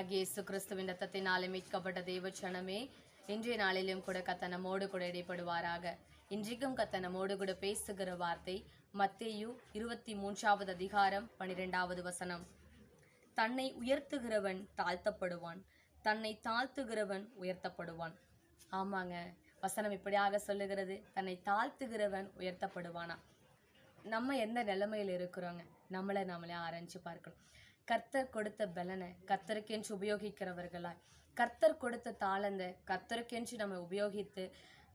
ஆண்டவராகிய இயேசு கிறிஸ்துவின் இரத்தத்தினாலே மீட்கப்பட்ட தேவச்சனமே, இன்றைய நாளிலும் கூட கர்த்தர் நம்மோடு கூட இடைப்படுவாராக. இன்றைக்கும் கர்த்தர் நம்மோடு கூட பேசுகிற வார்த்தை மத்தேயு 23வது அதிகாரம் 12வது வசனம். தன்னை உயர்த்துகிறவன் தாழ்த்தப்படுவான், தன்னை தாழ்த்துகிறவன் உயர்த்தப்படுவான். ஆமாங்க, வசனம் இப்படியாக சொல்லுகிறது, தன்னை தாழ்த்துகிறவன் உயர்த்தப்படுவானா. நம்ம எந்த நிலைமையில் இருக்கிறோங்க, நம்மளே ஆராய்ச்சி பார்க்கணும். கர்த்தர் கொடுத்த பலனை கர்த்தருக்கென்று உபயோகிக்கிறவர்களாய், கர்த்தர் கொடுத்த தாளந்தை கர்த்தருக்கென்று நம்ம உபயோகித்து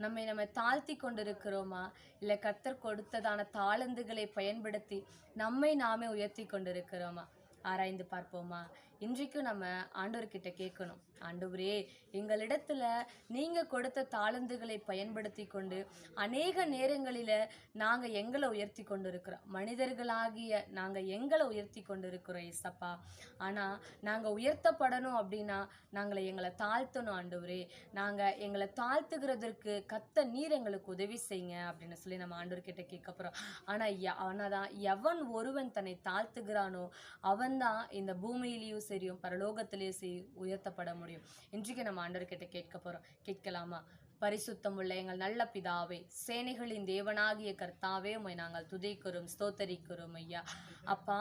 நம்ம தாழ்த்தி கொண்டிருக்கிறோமா, இல்லை கர்த்தர் கொடுத்ததான தாளந்துகளை பயன்படுத்தி நம்மை நாமே உயர்த்தி கொண்டிருக்கிறோமா? ஆராய்ந்து பார்ப்போமா? இன்றைக்கும் நம்ம ஆண்டவர்கிட்ட கேட்கணும், ஆண்டவரே, எங்களிடத்துல நீங்க கொடுத்த தாளந்துகளை பயன்படுத்தி கொண்டு அநேக நேரங்களில் நாங்கள் எங்களை உயர்த்தி கொண்டு இருக்கிறோம், மனிதர்களாகிய நாங்கள் எங்களை உயர்த்தி கொண்டு இருக்கிறோம் ஏசப்பா. ஆனால் நாங்கள் உயர்த்தப்படணும் அப்படின்னா எங்களை தாழ்த்தணும் ஆண்டவரே. நாங்கள் எங்களை தாழ்த்துகிறதற்கு கர்த்தர் நீர் எங்களுக்கு உதவி செய்யுங்க அப்படின்னு சொல்லி நம்ம ஆண்டவர்கிட்ட கேட்க போகிறோம். ஆனால் எவன் ஒருவன் தன்னை தாழ்த்துகிறானோ அவன் தான் இந்த பூமியிலையும் சரியும் பரலோகத்திலேயும் சரி உயர்த்தப்பட முடியும். இன்றைக்கு நம்ம ஆண்டவர்கிட்ட கேட்க போறோம். கேட்கலாமா? பரிசுத்தம் உள்ள எங்கள் நல்ல பிதாவே, சேனைகளின் தேவனாகிய கர்த்தாவே, உம்மை நாங்கள் துதிக்கிறோம், ஸ்தோத்தரிக்கிறோம் ஐயா. அப்பா,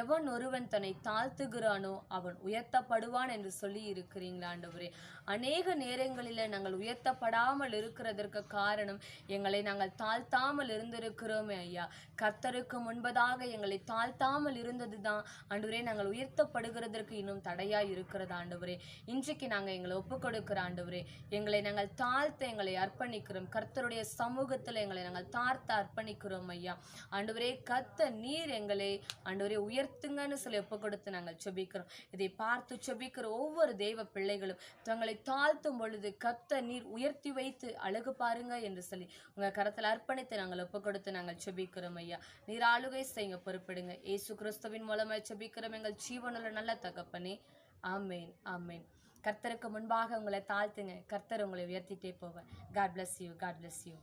எவன் ஒருவன் தன்னை தாழ்த்துகிறானோ அவன் உயர்த்தப்படுவான் என்று சொல்லி இருக்கிறீங்களா ஆண்டவரே. அநேக நேரங்களில் நாங்கள் உயர்த்தப்படாமல் இருக்கிறதற்கு காரணம் எங்களை நாங்கள் தாழ்த்தாமல் இருந்திருக்கிறோமே ஐயா. கர்த்தருக்கு முன்பதாக எங்களை தாழ்த்தாமல் இருந்தது தான் ஆண்டவரே நாங்கள் உயர்த்தப்படுகிறதற்கு இன்னும் தடையாய் இருக்கிறது ஆண்டவரே. இன்றைக்கு நாங்கள் எங்களை ஒப்புக் கொடுக்கிற ஆண்டவரே, எங்களை நாங்கள் எங்களை அர்ப்பணிக்கிறோம். கர்த்தருடைய சமூகத்தில் எங்களை நாங்கள் தாழ்த்த அர்ப்பணிக்கிறோம் ஐயா. ஆண்டவரே, கர்த்தர் நீர் எங்களை ஆண்டவரே உயர்த்துங்கன்னு சொல்லி ஒப்பு கொடுத்து நாங்கள் செபிக்கிறோம். இதை பார்த்து செபிக்கிற ஒவ்வொரு தெய்வ பிள்ளைகளும் தங்களை தாழ்த்தும் பொழுது கர்த்தர் நீர் உயர்த்தி வைத்து அழகு பாருங்க என்று சொல்லி உங்க கரத்தில் அர்ப்பணித்து நாங்கள் ஒப்பு கொடுத்து நாங்கள் செபிக்கிறோம் ஐயா. நீர் ஆளுகை செய்ய பொறுப்பிடுங்க. இயேசு கிறிஸ்துவின் மூலமாய் செபிக்கிறோம் எங்கள் ஜீவனுள்ள நல்ல தகப்பனே. ஆமேன், ஆமேன். கர்த்தருக்கு முன்பாக உங்களை தாழ்த்துங்க, கர்த்தர் உங்களை உயர்த்திட்டே போவார். God bless you. God bless you.